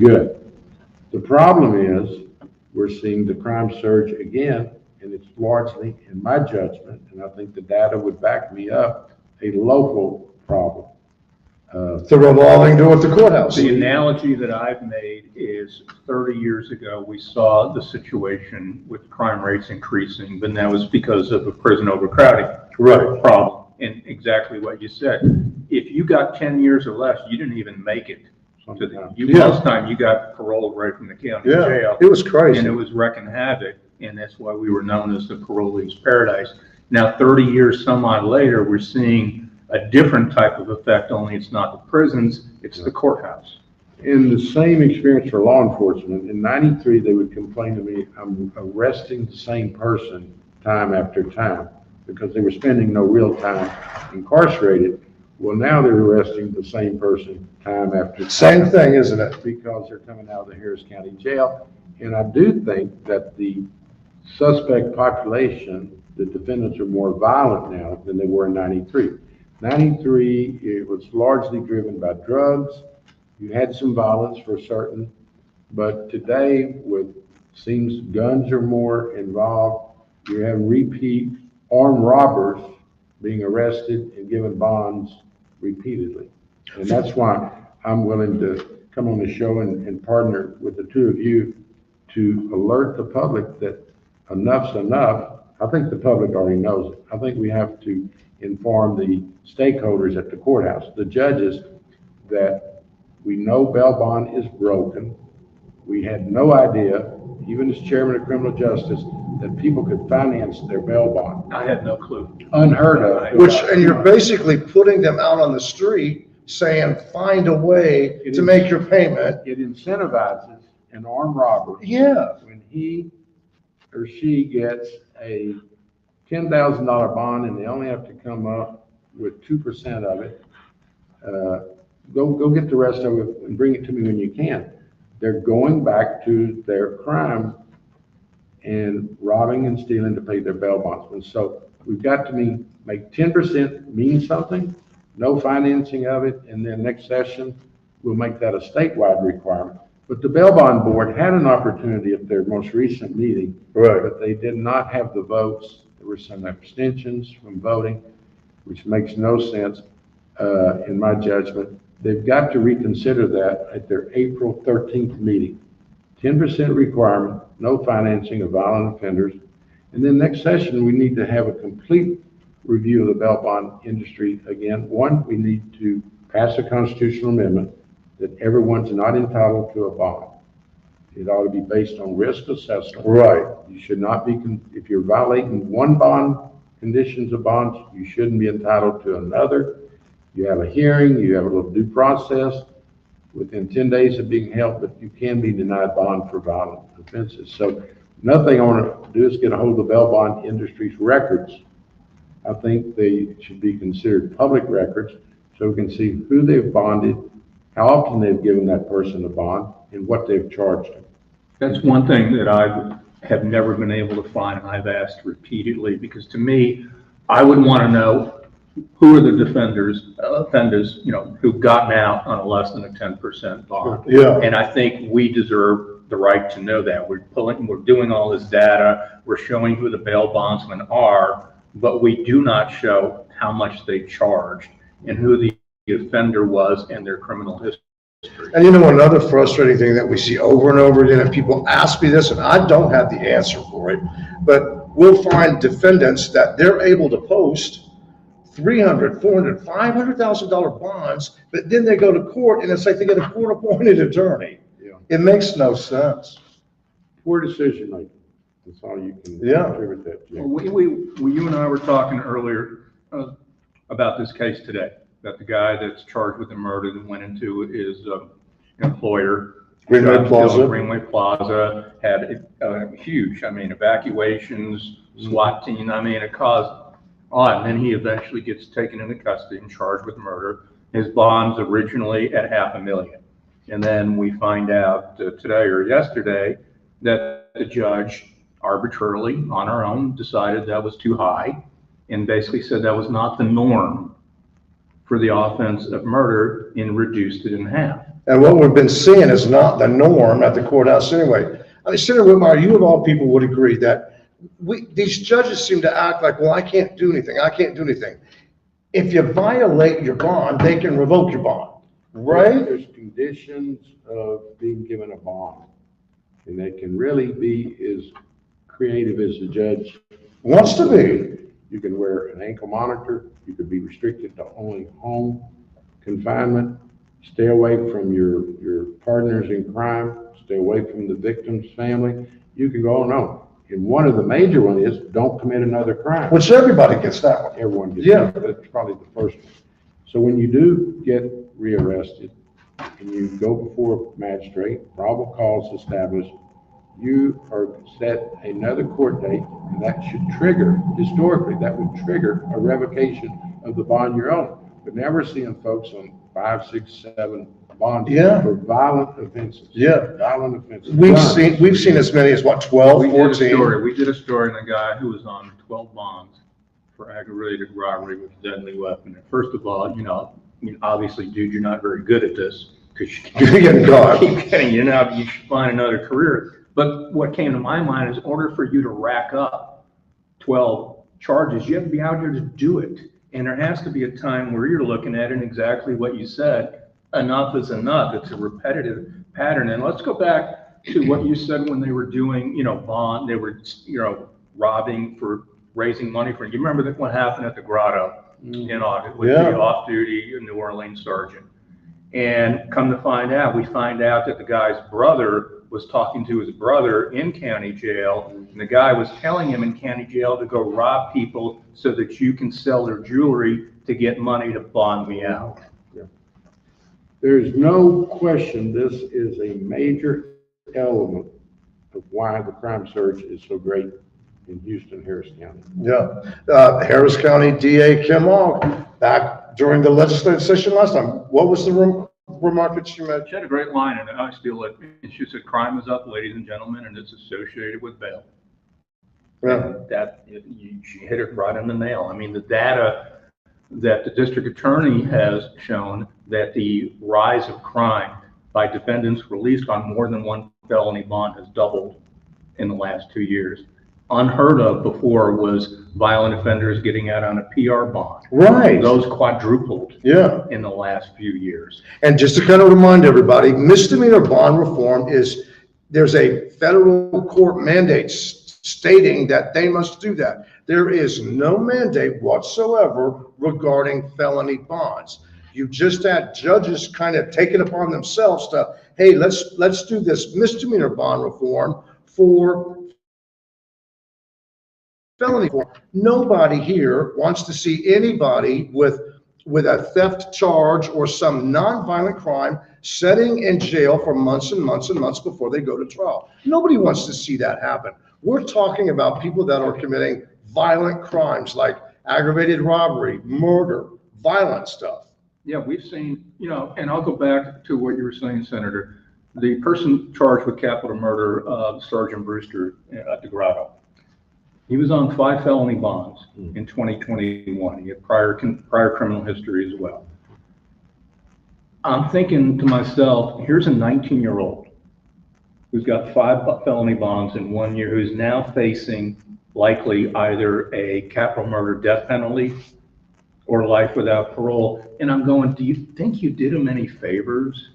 Good. The problem is we're seeing the crime surge again, and it's largely, in my judgment, and I think the data would back me up, a local problem. The revolving door at the courthouse. The analogy that I've made is 30 years ago, we saw the situation with crime rates increasing, but that was because of a prison overcrowding problem. And exactly what you said. If you got 10 years or less, you didn't even make it. Most time you got paroled right from the county jail. It was crazy. And it was wrecking havoc, and that's why we were known as the parolee's paradise. Now, 30 years some odd later, we're seeing a different type of effect, only it's not the prisons, it's the courthouse. In the same experience for law enforcement, in '93, they would complain to me, I'm arresting the same person time after time because they were spending no real time incarcerated. Well, now they're arresting the same person time after time. Same thing, isn't it? Because they're coming out of the Harris County Jail. And I do think that the suspect population, the defendants are more violent now than they were in '93. '93, it was largely driven by drugs. You had some violence for certain, but today with seems guns are more involved. You have repeat armed robbers being arrested and given bonds repeatedly. And that's why I'm willing to come on the show and partner with the two of you to alert the public that enough's enough. I think the public already knows it. I think we have to inform the stakeholders at the courthouse, the judges, that we know bail bond is broken. We had no idea, even as chairman of criminal justice, that people could finance their bail bond. I had no clue. Unheard of. And you're basically putting them out on the street saying, find a way to make your payment. It incentivizes an armed robber. Yeah. When he or she gets a $10,000 bond and they only have to come up with 2% of it, go get the rest of it and bring it to me when you can. They're going back to their crime and robbing and stealing to pay their bail bonds. And so we've got to make 10% mean something, no financing of it, and then next session we'll make that a statewide requirement. But the bail bond board had an opportunity at their most recent meeting, but they did not have the votes. There were some abstentions from voting, which makes no sense in my judgment. They've got to reconsider that at their April 13th meeting. 10% requirement, no financing of violent offenders. And then next session, we need to have a complete review of the bail bond industry again. One, we need to pass a constitutional amendment that everyone's not entitled to a bond. It ought to be based on risk assessment. Right. You should not be, if you're violating one bond, conditions of bonds, you shouldn't be entitled to another. You have a hearing, you have a little due process within 10 days of being held, but you can be denied bond for violent offenses. So nothing I want to do is get a hold of the bail bond industry's records. I think they should be considered public records so we can see who they've bonded, how often they've given that person a bond, and what they've charged them. That's one thing that I have never been able to find, and I've asked repeatedly, because to me, I would want to know who are the offenders, who've gotten out on a less than a 10% bond. Yeah. And I think we deserve the right to know that. We're doing all this data, we're showing who the bail bondsmen are, but we do not show how much they charged and who the offender was and their criminal history. And another frustrating thing that we see over and over again, and people ask me this, and I don't have the answer for it, but we'll find defendants that they're able to post $300,000, $400,000, $500,000 bonds, but then they go to court and it's like they get a court-appointed attorney. Yeah. It makes no sense. Poor decision making. That's all you can attribute that to. Well, you and I were talking earlier about this case today, that the guy that's charged with the murder that went into his employer, Greenway Plaza, had huge, evacuations, SWAT team, it caused and then he eventually gets taken into custody and charged with murder. His bond's originally at $500,000. And then we find out today or yesterday that the judge arbitrarily on her own decided that was too high and basically said that was not the norm for the offense of murder and reduced it in half. And what we've been seeing is not the norm at the courthouse anyway. I mean, Senator Whitmire, you of all people would agree that these judges seem to act like, well, I can't do anything. I can't do anything. If you violate your bond, they can revoke your bond, right? There's conditions of being given a bond, and they can really be as creative as the judge Wants to be. You can wear an ankle monitor, you could be restricted to only home confinement, stay away from your partners in crime, stay away from the victim's family. You can go on and on. And one of the major ones is don't commit another crime. Which everybody gets that one. Everyone gets Yeah. that. That's probably the first one. So when you do get rearrested and you go before a magistrate, probable cause established, you are set another court date, and that should trigger, historically, that would trigger a revocation of the bond you're on. But now we're seeing folks on 5, 6, 7 bonds Yeah. for violent offenses. Yeah. Violent offenses. We've seen as many as what, 12, 14? We did a story on a guy who was on 12 bonds for aggravated robbery with a deadly weapon. And first of all, obviously, dude, you're not very good at this because You're getting caught. keep getting, you should find another career. But what came to my mind is, in order for you to rack up 12 charges, you have to be out here to do it. And there has to be a time where you're looking at it, exactly what you said, enough is enough. It's a repetitive pattern. And let's go back to what you said when they were doing, bond, they were, robbing for raising money for, you remember that what happened at the Grotto in August with the off-duty New Orleans sergeant. And come to find out, we find out that the guy's brother was talking to his brother in county jail, and the guy was telling him in county jail to go rob people so that you can sell their jewelry to get money to bond me out. Yeah. There's no question this is a major element of why the crime surge is so great in Houston, Harris County. Yeah. Harris County DA Kim Ogg, back during the legislative session last time, what was the remark that she made? She had a great line, and I steal it. And she said, "Crime is up, ladies and gentlemen, and it's associated with bail." Yeah. She hit it right on the nail. I mean, the data that the district attorney has shown that the rise of crime by defendants released on more than one felony bond has doubled in the last 2 years. Unheard of before was violent offenders getting out on a PR bond. Right. Those quadrupled Yeah. in the last few years. And just to kind of remind everybody, misdemeanor bond reform is, there's a federal court mandate stating that they must do that. There is no mandate whatsoever regarding felony bonds. You just had judges kind of take it upon themselves to, hey, let's do this misdemeanor bond reform for felony form. Nobody here wants to see anybody with a theft charge or some nonviolent crime sitting in jail for months and months and months before they go to trial. Nobody wants to see that happen. We're talking about people that are committing violent crimes like aggravated robbery, murder, violent stuff. Yeah, we've seen, and I'll go back to what you were saying, Senator. The person charged with capital murder, Sergeant Brewster at the Grotto, he was on 5 felony bonds in 2021. He had prior criminal history as well. I'm thinking to myself, here's a 19-year-old who's got 5 felony bonds in 1 year, who's now facing likely either a capital murder death penalty or life without parole. And I'm going, do you think you did him any favors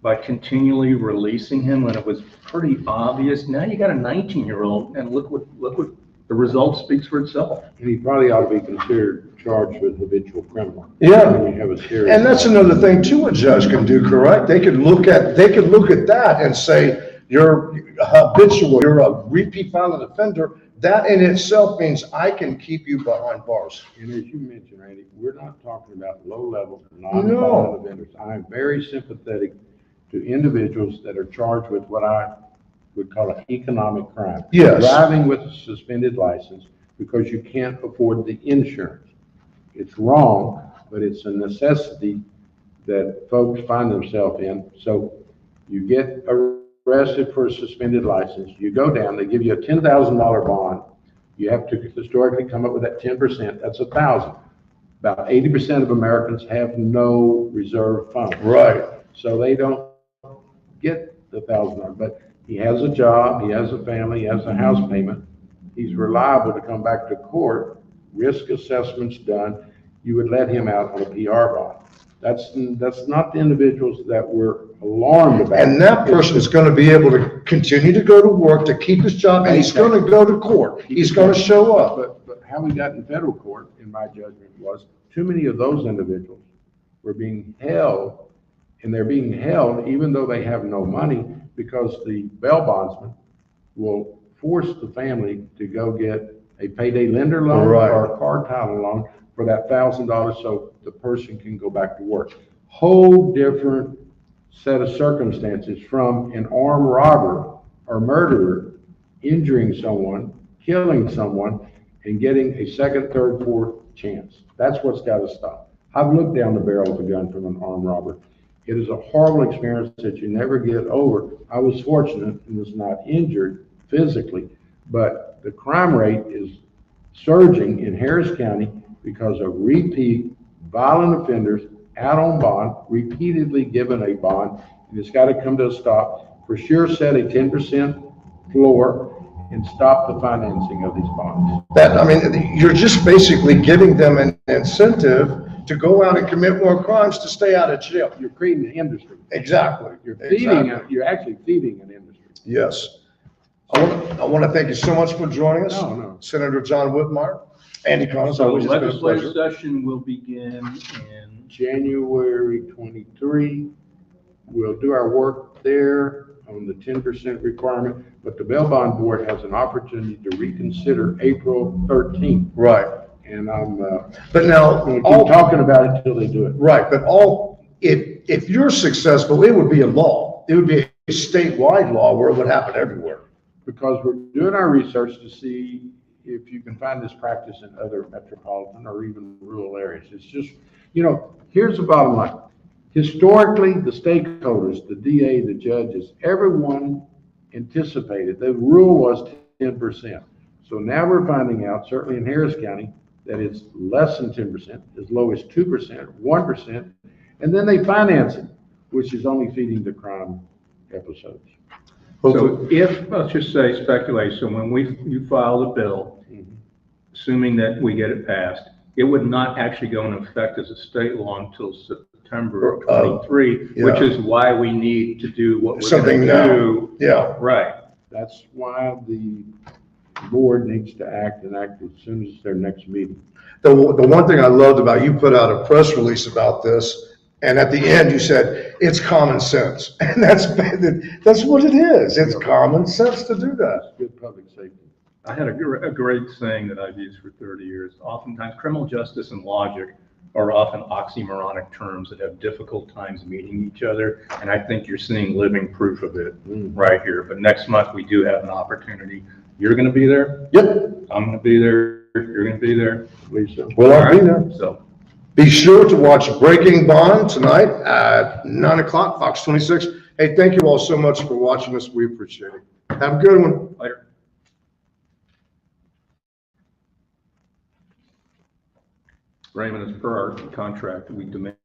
by continually releasing him when it was pretty obvious? Now you got a 19-year-old, and look what the result speaks for itself. And he probably ought to be considered charged with habitual criminal. Yeah. When you have a serious. And that's another thing too a judge can do, correct? They could look at that and say, you're habitual, you're a repeat violent offender. That in itself means I can keep you behind bars. And as you mentioned, Randy, we're not talking about low-level, non-violent offenders. I'm very sympathetic to individuals that are charged with what I would call an economic crime. Yes. Driving with a suspended license because you can't afford the insurance. It's wrong, but it's a necessity that folks find themselves in. So you get arrested for a suspended license, you go down, they give you a $10,000 bond. You have to historically come up with that 10%, that's $1,000. About 80% of Americans have no reserve fund. Right. so they don't get the $1,000. But he has a job, he has a family, he has a house payment, he's reliable to come back to court, risk assessment's done, you would let him out on a PR bond. That's not the individuals that we're alarmed about. And that person is gonna be able to continue to go to work, to keep his job, and he's gonna go to court. He's gonna show up. But how we got in federal court, in my judgment, was too many of those individuals were being held, and they're being held even though they have no money, because the bail bondsman will force the family to go get a payday lender loan Right. or a car title loan for that $1,000 so the person can go back to work. Whole different set of circumstances from an armed robber or murderer injuring someone, killing someone, and getting a second, third, fourth chance. That's what's got to stop. I've looked down the barrel of a gun from an armed robber. It is a horrible experience that you never get over. I was fortunate and was not injured physically, but the crime rate is surging in Harris County because of repeat violent offenders out on bond, repeatedly given a bond, and it's got to come to a stop. For sure, set a 10% floor and stop the financing of these bonds. That, I mean, you're just basically giving them an incentive to go out and commit more crimes to stay out of jail. You're creating an industry. Exactly. You're actually feeding an industry. Yes. I want to thank you so much for joining us. No. Senator John Whitmire, Andy Collins, So always the has been a legislative pleasure. session will begin in, January 23, we'll do our work there on the 10% requirement, but the bail bond board has an opportunity to reconsider April 13th. Right. And I'm But now, going to keep talking about it until they do it. right, but if you're successful, it would be a law. It would be a statewide law where it would happen everywhere. Because we're doing our research to see if you can find this practice in other metropolitan or even rural areas. It's just, here's the bottom line. Historically, the stakeholders, the DA, the judges, everyone anticipated, the rule was 10%. So now we're finding out, certainly in Harris County, that it's less than 10%, as low as 2%, 1%, and then they finance it, which is only feeding the crime episodes. so if, let's just say speculate, so when you file the bill, assuming that we get it passed, it would not actually go into effect as a state law until September of 23, yeah. which is why we need to do what we're Something going to now. do. Yeah. Right. That's why the board needs to act and act as soon as their next meeting. The one thing I loved about, you put out a press release about this, and at the end you said, it's common sense. And that's what it is. It's common sense to do that. Good public safety. I had a great saying that I've used for 30 years. Oftentimes, criminal justice and logic are often oxymoronic terms that have difficult times meeting each other, and I think you're seeing living proof of it right here. But next month, we do have an opportunity. You're going to be there? Yep. I'm going to be there. You're going to be there? Lisa. Well, I'll be All there. right. So, Be sure to watch Breaking Bond tonight at 9 o'clock, Fox 26. Hey, thank you all so much for watching us. We appreciate it. Have a good one. later. Raymond, as per our contract, we demand